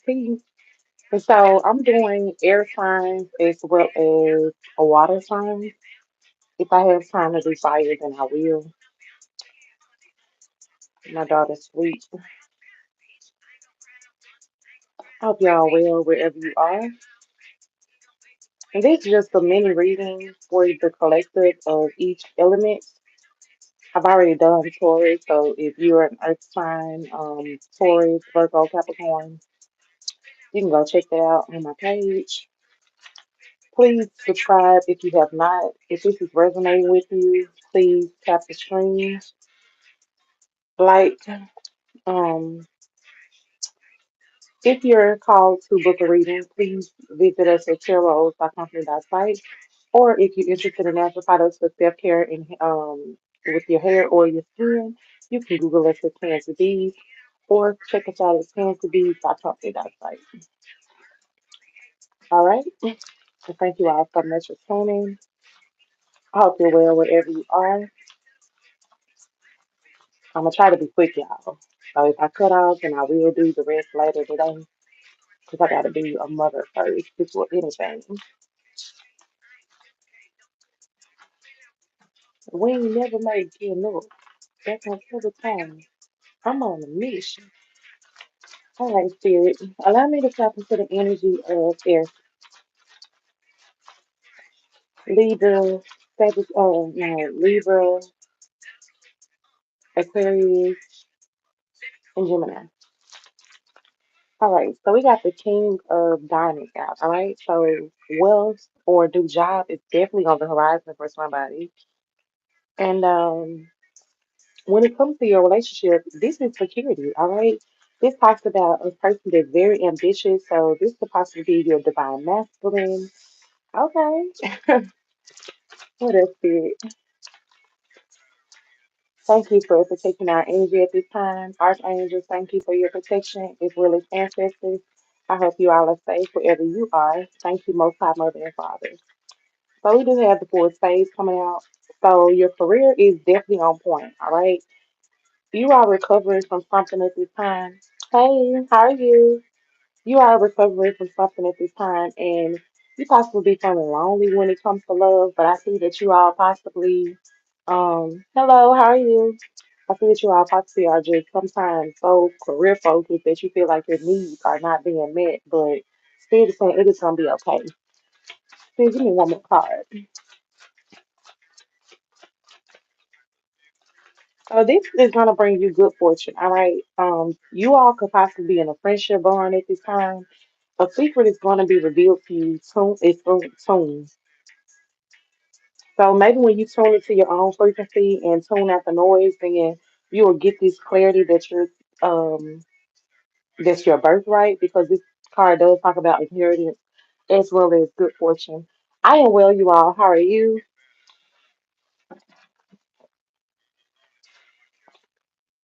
Peace. And so I'm doing air signs as well as a water sign. If I have time to do fire, then I will. My daughter's sleep. I hope y'all well wherever you are. And this is just a mini reading for the collective of each element. I've already done Taurus, so if you're an earth sign, Taurus, Virgo, Capricorn, you can go check that out on my page. Please subscribe if you have not. If this is resonating with you, please tap the screen, like. Um, if you're called to book a reading, please visit us at tarot.company.site. Or if you're interested in natural products for self care and with your hair or your skin, you can Google us at Cancer Bees or check us out at cancerbees.company.site. All right. And thank you all so much for tuning. I hope you're well wherever you are. I'm gonna try to be quick, y'all. So if I cut off, and I will do the rest later today, because I gotta be a mother first before anything. We ain't never made getting up. That's my favorite time. I'm on a mission. All right, Spirit. Allow me to tap into the energy of air, Libra, no, Libra, Aquarius, and Gemini. All right, so we got the King of Diamonds out. All right, so wealth or new job is definitely on the horizon for somebody. And when it comes to your relationship, this is security. All right, this talks about a person that's very ambitious. So this could possibly be your divine masculine. Okay, what else, Spirit? Thank you for protecting our energy at this time. Archangels, thank you for your protection as well as ancestors. I hope you all are safe wherever you are. Thank you, Most High Mother and Father. So we do have the four spades coming out. So your career is definitely on point, all right? You are recovering from something at this time. Hey, how are you? You are recovering from something at this time, and you possibly be feeling lonely when it comes to love, but I see that you all possibly, hello, how are you? I see that you all possibly are just sometimes so career focused that you feel like your needs are not being met, but still saying it is gonna be okay. Still, give me one more card. So this is gonna bring you good fortune, all right? You all could possibly be in a friendship bond at this time. A secret is gonna be revealed to you soon. It's soon. So maybe when you tune into your own frequency and tune out the noise, then you will get this clarity that um that's your birthright because this card does talk about inheritance as well as good fortune. I am well, you all. How are you?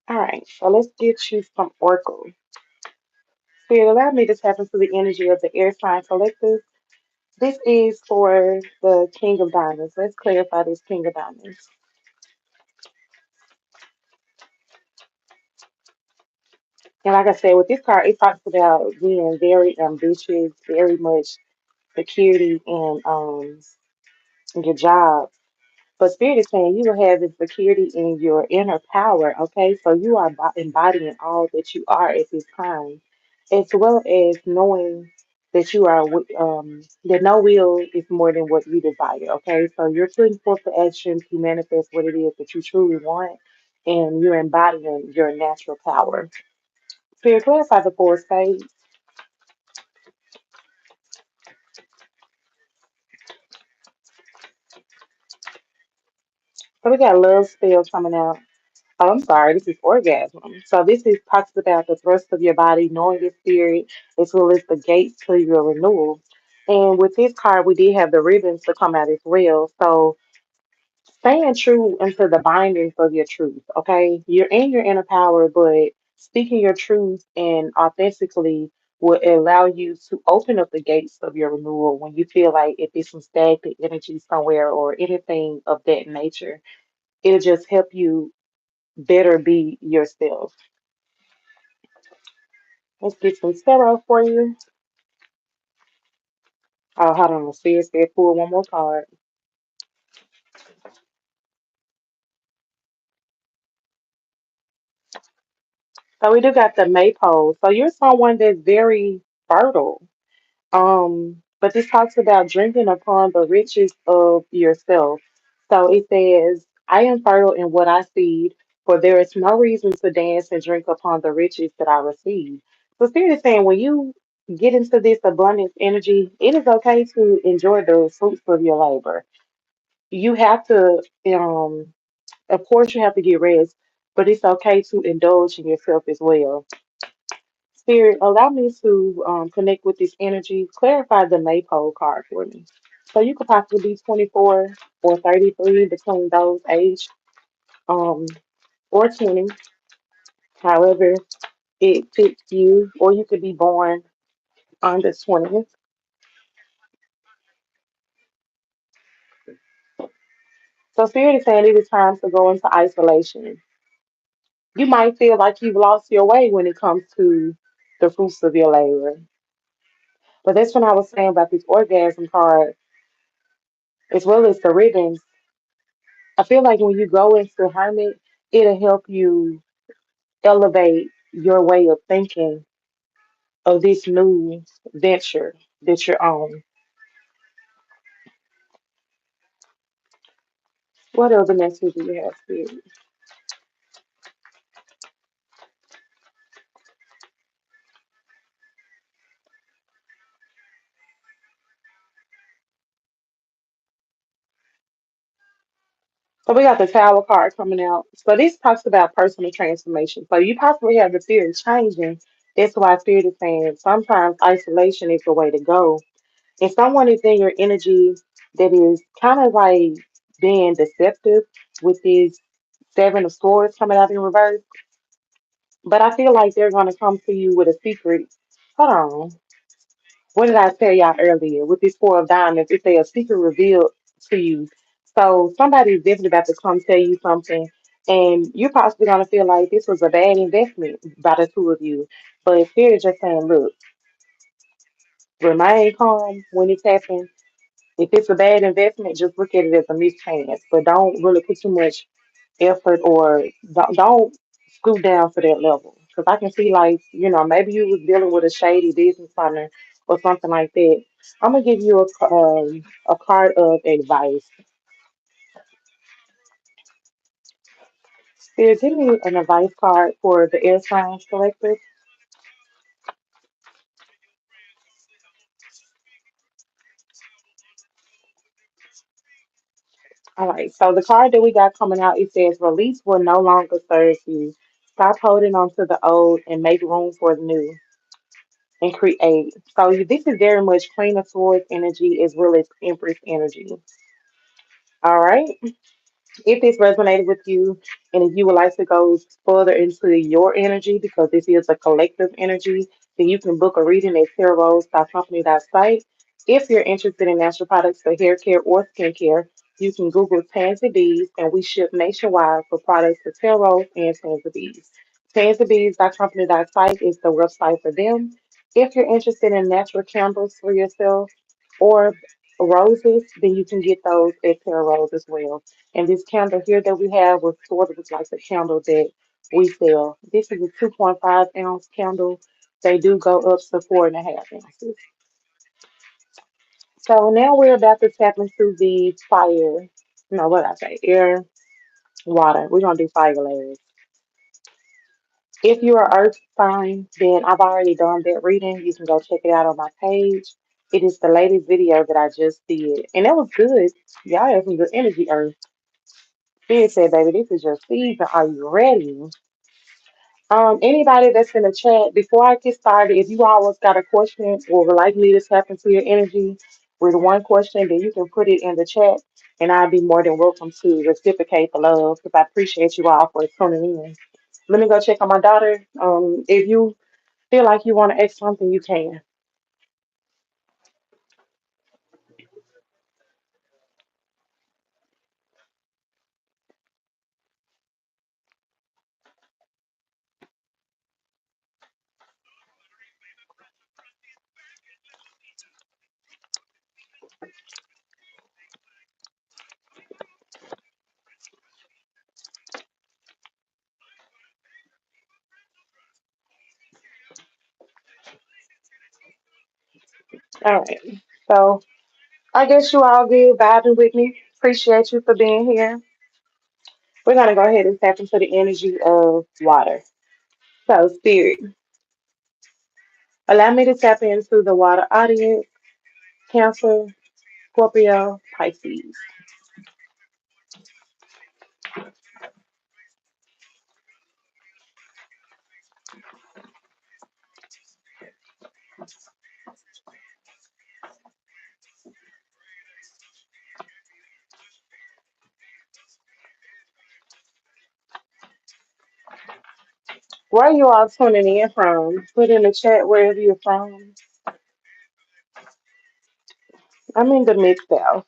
All right, so let's get you some oracle. Spirit, allow me to tap into the energy of the air sign collective. This is for the King of Diamonds. Let's clarify this King of Diamonds. And like I said, with this card, it talks about being very ambitious, very much security in your job. But Spirit is saying you will have the security in your inner power, okay? So you are embodying all that you are at this time, as well as knowing that you are, that no will is more than what you desire, okay? So you're putting forth the action to manifest what it is that you truly want, and you're embodying your natural power. Spirit, clarify the four stages. So we got love spell coming out. Oh, I'm sorry, this is orgasm. So this is talks about the thrust of your body, knowing your spirit, as well as the gates to your renewal. And with this card, we did have the ribbons to come out as well. So staying true into the bindings of your truth, okay? You're in your inner power, but speaking your truth and authentically will allow you to open up the gates of your renewal when you feel like if there's some stagnant energy somewhere or anything of that nature. It'll just help you better be yourself. Let's get some tarot for you. Oh, hold on. Spirit said pull one more card. So we do got the maypole. So you're someone that's very fertile. But this talks about drinking upon the riches of yourself. So it says, I am fertile in what I seed, for there is no reason to dance and drink upon the riches that I receive. So Spirit is saying when you get into this abundance energy, it is okay to enjoy the fruits of your labor. You have to, of course, you have to get rest, but it's okay to indulge in yourself as well. Spirit, allow me to connect with this energy. Clarify the maypole card for me. So you could possibly be 24 or 33 between those age, um, or 20, however it fits you, or you could be born on the 20th. So Spirit is saying it is time to go into isolation. You might feel like you've lost your way when it comes to the fruits of your labor. But that's when I was saying about this orgasm card, as well as the ribbons. I feel like when you go into hermit, it'll help you elevate your way of thinking of this new venture that you're on. What other message do you have, Spirit? So we got the Tower card coming out. So this talks about personal transformation. So you possibly have the fear of changing. That's why Spirit is saying sometimes isolation is the way to go. If someone is in your energy that is kind of like being deceptive with these Seven of Swords coming out in reverse, but I feel like they're gonna come to you with a secret. Hold on. What did I tell y'all earlier? With this Four of Diamonds, it's a secret revealed to you. So somebody's definitely about to come tell you something, and you're possibly gonna feel like this was a bad investment by the two of you. But Spirit is just saying, look, remain calm when it's happening. If it's a bad investment, just look at it as a mischance. But don't really put too much effort or don't scoot down to that level. Because I can see, like, maybe you was dealing with a shady business partner or something like that. I'm gonna give you a card of advice. Spirit, give me an advice card for the Air Signs Collective. All right, so the card that we got coming out, it says release will no longer serve you. Stop holding on to the old and make room for the new and create. So this is very much Queen of Swords energy as well as Empress energy. All right. If this resonated with you and if you would like to go further into your energy, because this is a collective energy, then you can book a reading at tarot.company.site. If you're interested in natural products for hair care or skincare, you can Google Tansy Bees, and we ship nationwide for products for tarot and Tansy Bees. TansyBees.company.site is the website for them. If you're interested in natural candles for yourself or roses, then you can get those at Tarot as well. And this candle here that we have was sort of like the candle that we sell. This is a 2.5 ounce candle. They do go up to 4.5 ounces. So now we're about to tap into the fire. No, what did I say? Air, water. We're gonna do fire last. If you're an earth sign, then I've already done that reading. You can go check it out on my page. It is the latest video that I just did. And that was good. Y'all have some good energy, Earth. Spirit said, baby, this is your season. Are you ready? Anybody that's in the chat, before I get started, if you always got a question or would like me to tap into your energy with one question, then you can put it in the chat and I'd be more than welcome to reciprocate the love because I appreciate you all for tuning in. Let me go check on my daughter. If you feel like you want to ask something, you can. All right. So I guess you all good vibing with me. Appreciate you for being here. We're gonna go ahead and tap into the energy of water. So spirit, allow me to tap into the water audience, Cancer, Scorpio, Pisces. Where are you all tuning in from? Put in the chat wherever you're from. I'm in the mid south.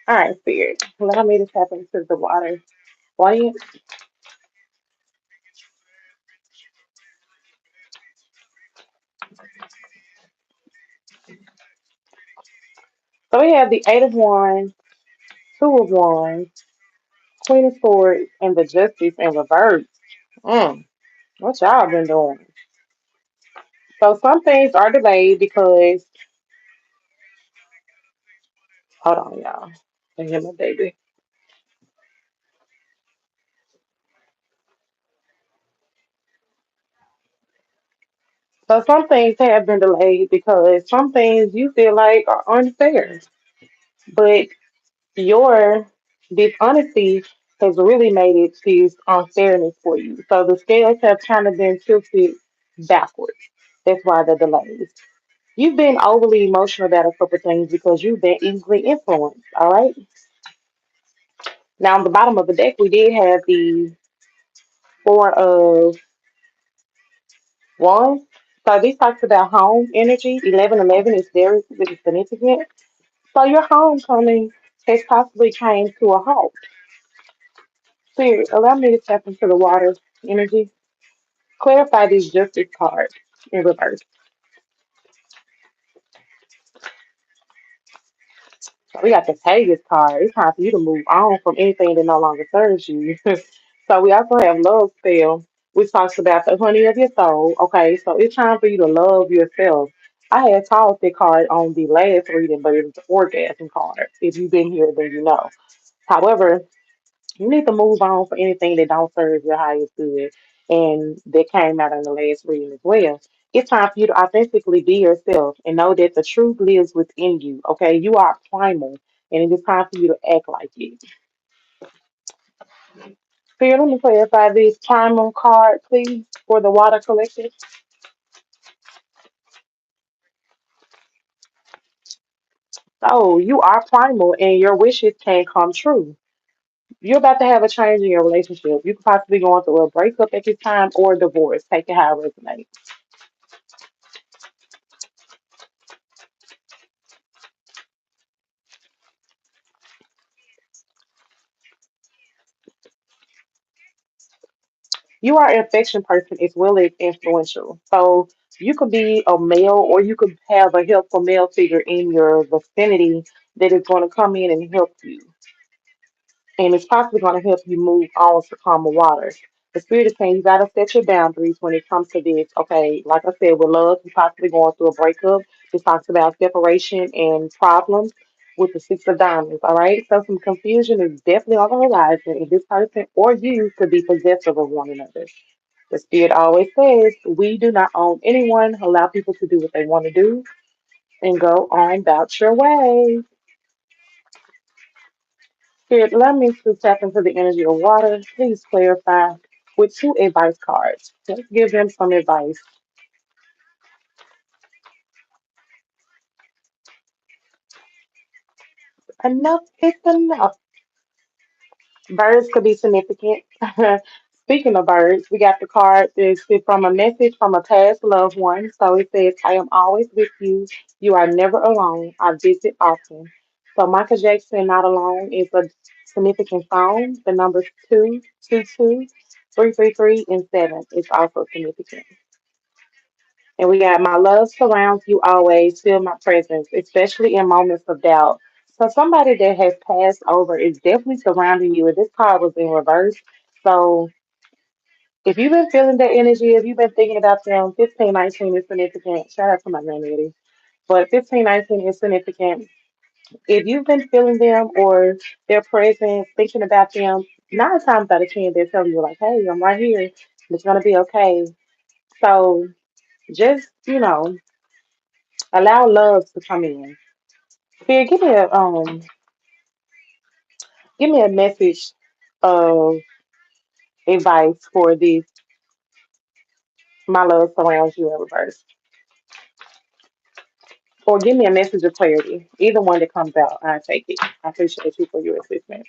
All right, spirit. Allow me to tap into the water. Audience. So we have the Eight of Wands, Two of Wands, Queen of Swords, and the Justice in reverse. Mm, what y'all been doing? So some things are delayed because hold on, y'all. I hear my baby. So some things have been delayed because some things you feel like are unfair. But your dishonesty has really made it choose unfairness for you. So the scales have kind of been tilted backwards. That's why the delays. You've been overly emotional about a couple things because you've been easily influenced. All right. Now on the bottom of the deck, we did have the Four of Wands. So this talks about home energy. 1111 is very significant. So your homecoming has possibly came to a halt. Spirit, allow me to tap into the water energy. Clarify this justice card in reverse. So we got the Vegas card. It's time for you to move on from anything that no longer serves you. So we also have love spell, which talks about the honey of your soul. Okay, so it's time for you to love yourself. I had taught that card on the last reading, but it was the orgasm card. If you've been here, then you know. However, you need to move on for anything that don't serve your highest good. And that came out in the last reading as well. It's time for you to authentically be yourself and know that the truth lives within you. Okay, you are primal, and it is time for you to act like it. Spirit, let me clarify this primal card, please, for the water collective. So you are primal, and your wishes can come true. You're about to have a change in your relationship. You could possibly go through a breakup at this time or a divorce. Take it how it resonates. You are an affection person as well as influential. So you could be a male or you could have a helpful male figure in your vicinity that is going to come in and help you. And it's possibly going to help you move on to calmer waters. The spirit is saying you got to set your boundaries when it comes to this. Okay, like I said, with love, you possibly going through a breakup. This talks about separation and problems with the Six of Diamonds. All right, so some confusion is definitely on the horizon, and this person or you could be possessive of one another. The spirit always says, we do not own anyone. Allow people to do what they want to do and go on about your way. Spirit, allow me to tap into the energy of water. Please clarify with two advice cards. Let's give them some advice. Enough is enough. Birds could be significant. Speaking of birds, we got the card that's from a message from a past loved one. So it says, I am always with you. You are never alone. I visit often. So Michael Jackson, Not Alone, is a significant song. The numbers 222, 333, and 7 is also significant. And we got my love surrounds you always, feel my presence, especially in moments of doubt. So somebody that has passed over is definitely surrounding you. And this card was in reverse. So If you've been feeling that energy, if you've been thinking about them, 1519 is significant. Shout out to my granddaddy. But 1519 is significant. If you've been feeling them or their presence, thinking about them, 9 times out of 10, they're telling you, like, hey, I'm right here. It's going to be okay. So just, allow love to come in. Spirit, give me a message of advice for this. My love surrounds you in reverse. Or give me a message of clarity. Either one that comes out, I take it. I appreciate you for your assistance.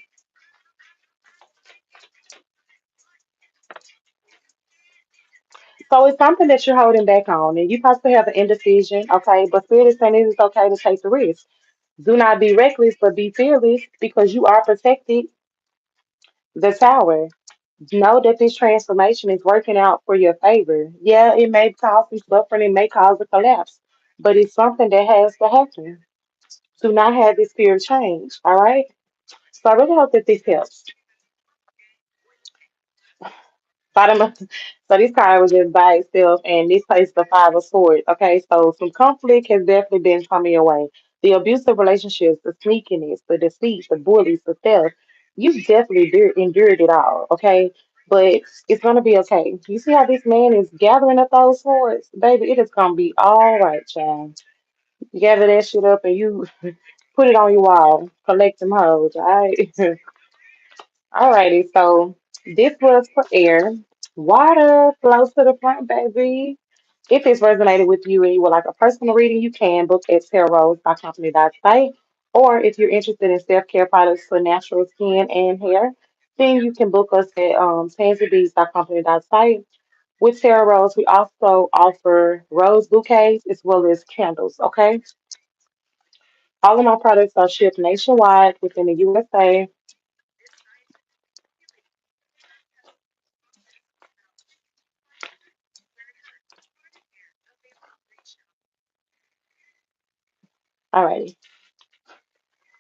So it's something that you're holding back on, and you possibly have an indecision, okay? But Spirit is saying it is okay to take the risk. Do not be reckless, but be fearless because you are protected. The tower. Know that this transformation is working out for your favor. Yeah, it may cause some suffering, it may cause a collapse, but it's something that has to happen. Do not have this fear of change, all right? So I really hope that this helps. Bottom of, so this card was just by itself, and this plays the Five of Swords. Okay, so some conflict has definitely been coming your way. The abusive relationships, the sneakiness, the deceit, the bullies, the theft. You've definitely endured it all. Okay, but it's gonna be okay. You see how this man is gathering up those swords, baby? It is gonna be all right, child. You gather that shit up and you put it on your wall. Collect them hoes. All right. Alrighty, so this was for air. Water flows to the front, baby. If it's resonated with you and you would like a personal reading, you can book at tarot.company.site. Or if you're interested in self-care products for natural skin and hair, then you can book us at tansybees.company.site. With Tarot Rose, we also offer rose bouquets as well as candles, okay? All of my products are shipped nationwide within the USA. Alrighty.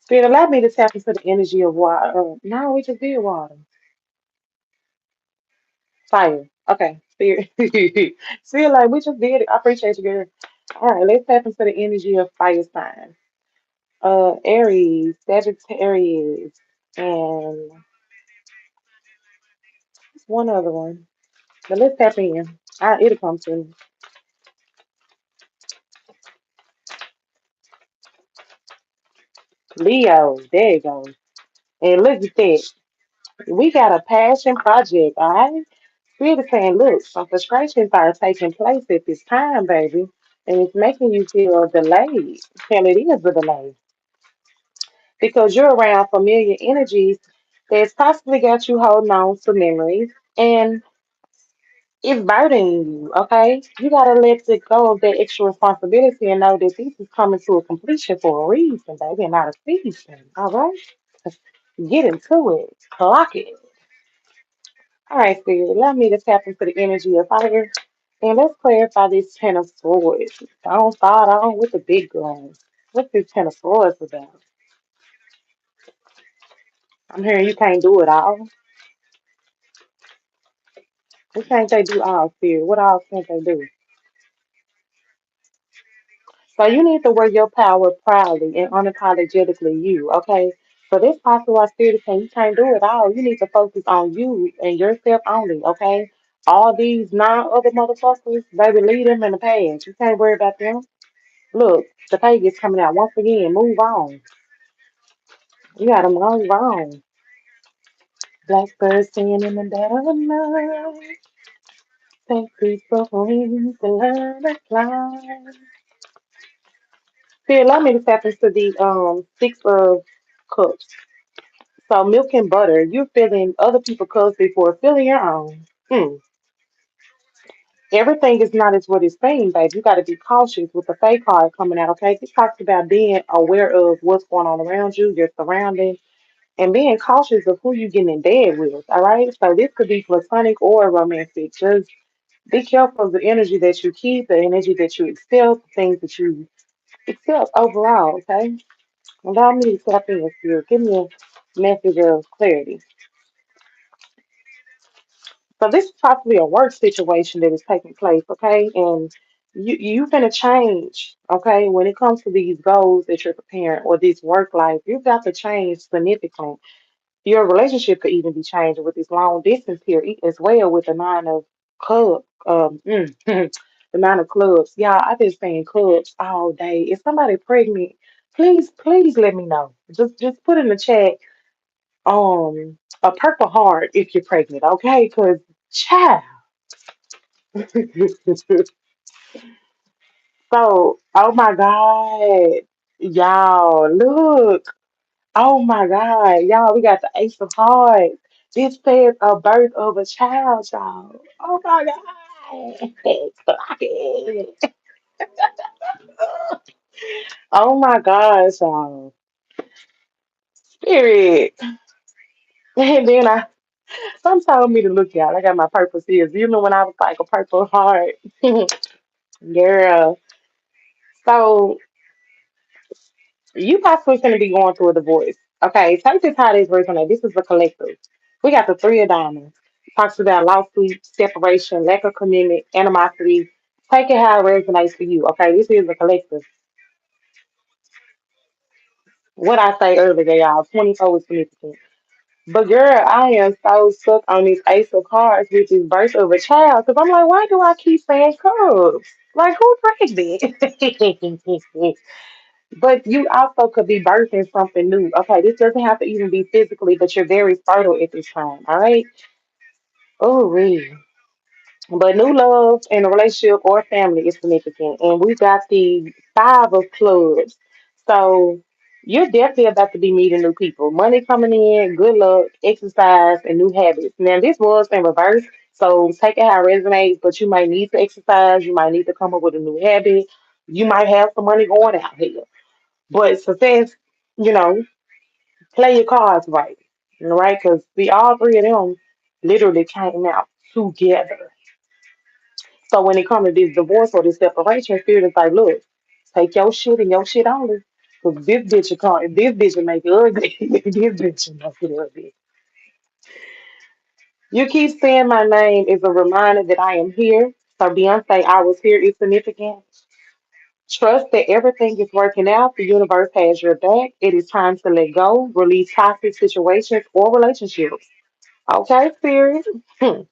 Spirit, allow me to tap into the energy of water. No, we just did water. Fire. Okay. Spirit. Spirit, like we just did it. I appreciate you, girl. All right, let's tap into the energy of fire sign. Aries, Sagittarius, and one other one. But let's tap in. It'll come to me. Leo. There you go. And look at that. We got a passion project, all right? Spirit is saying, look, some frustrations are taking place at this time, baby, and it's making you feel delayed. Hell, it is a delay because you're around familiar energies that's possibly got you holding on to memories and it's burdening you, okay? You got to let it go of that extra responsibility and know that this is coming to a completion for a reason, baby, and not a season, all right? Get into it, clock it. All right, Spirit, allow me to tap into the energy of fire. And let's clarify this Ten of Swords. Don't start on with the big guns. What's this Ten of Swords about? I'm hearing you can't do it all. What can't they do all, Spirit? What all can't they do? So you need to wear your power proudly and unapologetically you, okay? So this possible our spirit is saying you can't do it all. You need to focus on you and yourself only, okay? All these nine other motherfuckers, baby, leave them in the past. You can't worry about them. Look, the page is coming out once again. Move on. You gotta move on. Blackbird singing in the dead of the night. Thank people for wings to learn to fly. See, allow me to tap into the Six of Cups. So milk and butter. You're filling other people's cups before filling your own. Hmm. Everything is not as what it seems, babe. You got to be cautious with the fake card coming out. Okay, this talks about being aware of what's going on around you, your surroundings and being cautious of who you getting in bed with. All right. So this could be platonic or romantic. Just be careful of the energy that you keep, the energy that you accept, the things that you accept overall. Okay. Allow me to tap in with you. Give me a message of clarity. So this is possibly a work situation that is taking place, okay? And you finna change, okay? When it comes to these goals that you're preparing or this work life, you've got to change significantly. Your relationship could even be changing with this long distance here as well with the nine of club, the nine of clubs. Yeah, I've been saying clubs all day. If somebody pregnant, please let me know. Just put in the chat a purple heart if you're pregnant, okay? Cause child. So, oh my God, y'all, look. Oh my God, y'all, we got the Ace of Hearts. This says a birth of a child, y'all. Oh my God. Clock it. Oh my gosh, y'all. Spirit. And then some told me to look out. I got my purple seals. You know when I was like a purple heart. Girl. So you possibly going to be going through a divorce. Okay, take this how this resonate. This is the collective. We got the three of diamonds. Talks about lawsuit, separation, lack of commitment, animosity. Take it how it resonates for you. Okay, this is the collective. What I say earlier, y'all, 24 is significant. But girl, I am so stuck on this ace of cards with this birth of a child. Because I'm like, why do I keep saying cubs? Like, who pregnant? But you also could be birthing something new. Okay, this doesn't have to even be physically, but you're very fertile at this time. All right. Oh, really? But new love in a relationship or family is significant. And we got the five of clubs. So you're definitely about to be meeting new people. Money coming in, good luck, exercise, and new habits. Now, this was in reverse. So take it how it resonates, but you might need to exercise. You might need to come up with a new habit. You might have some money going out here. But success, you know, play your cards right, right? Because the all three of them literally came out together. So when it comes to this divorce or this separation, spirit is like, look, take your shit and your shit only. Because this bitch will make it ugly. This bitch will make it ugly. You keep saying my name is a reminder that I am here. So Beyonce, I was here is significant. Trust that everything is working out. The universe has your back. It is time to let go, release toxic situations or relationships. Okay, Spirit. Hmm.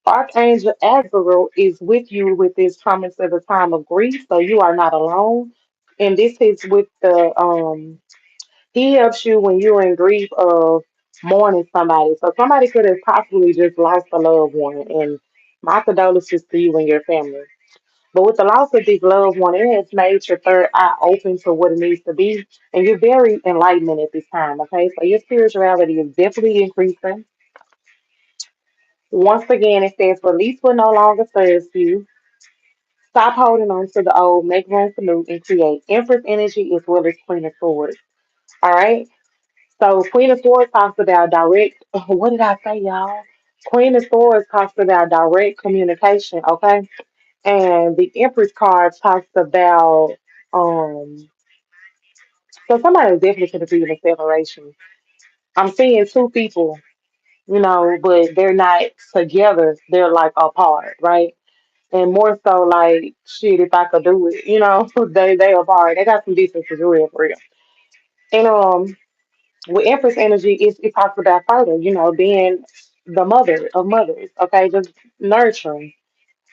Archangel Azrael is with you with this coming to the time of grief, so you are not alone. And this is with the he helps you when you're in grief of mourning somebody. So somebody could have possibly just lost a loved one, and my condolences to you and your family. But with the loss of this loved one, it has made your third eye open to what it needs to be, and you're very enlightenment at this time. Okay, so your spirituality is definitely increasing. Once again, it says release what no longer serves you. Stop holding on to the old, make room for new, and create. Empress energy as well as Queen of Swords. All right. So Queen of Swords talks about direct. What did I say, y'all? Queen of Swords talks about direct communication. Okay. And the Empress card talks about um. So somebody is definitely going to be in a separation. I'm seeing two people, but they're not together. They're like apart, right? And more so like shit, if I could do it, they apart. They got some distance for real, for real. And with Empress energy, it talks about further, being the mother of mothers, okay, just nurturing.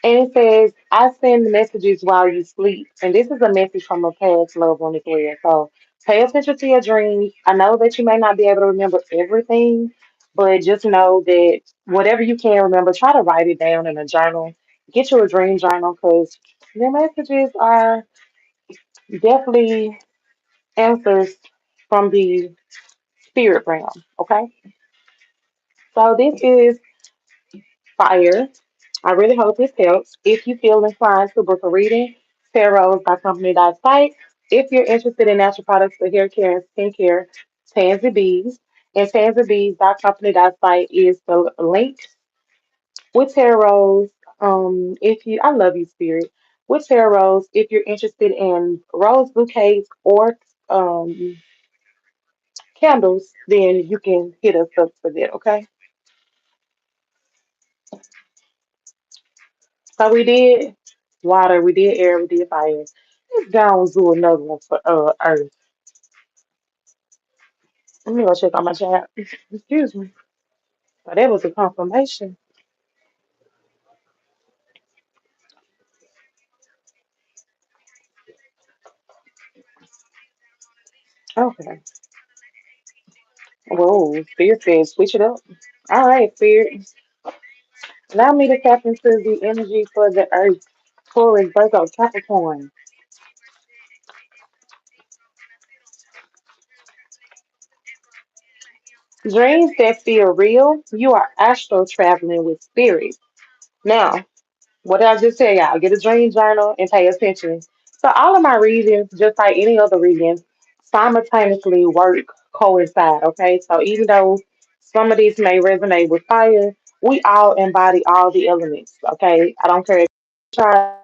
And it says, I send messages while you sleep. And this is a message from a past loved one as well. So pay attention to your dreams. I know that you may not be able to remember everything, but just know that whatever you can remember, try to write it down in a journal. Get you a dream journal because the messages are definitely answers from the spirit realm. Okay. So this is fire. I really hope this helps. If you feel inclined to book a reading, Tarot by Company.site. If you're interested in natural products for hair care and skincare, Tansy Bees. And Tansy Bees by Company.site is the link with tarots. I love you, Spirit. With tarots, if you're interested in rose bouquets or um, candles, then you can hit us up for that, okay? So we did water, we did air, we did fire. Let's go and do another one for earth. Let me go check on my chat. Excuse me. So that was a confirmation. Okay. Whoa, Spirit said switch it up. All right, Spirit. Allow me to tap into the energy for the earth. Taurus, Virgo, Capricorn. Dreams that feel real. You are astral traveling with spirit. Now, what did I just tell y'all? Get a dream journal and pay attention. So all of my readings, just like any other readings, simultaneously work, coincide. Okay, so even though some of these may resonate with fire, we all embody all the elements. Okay, I don't care if you try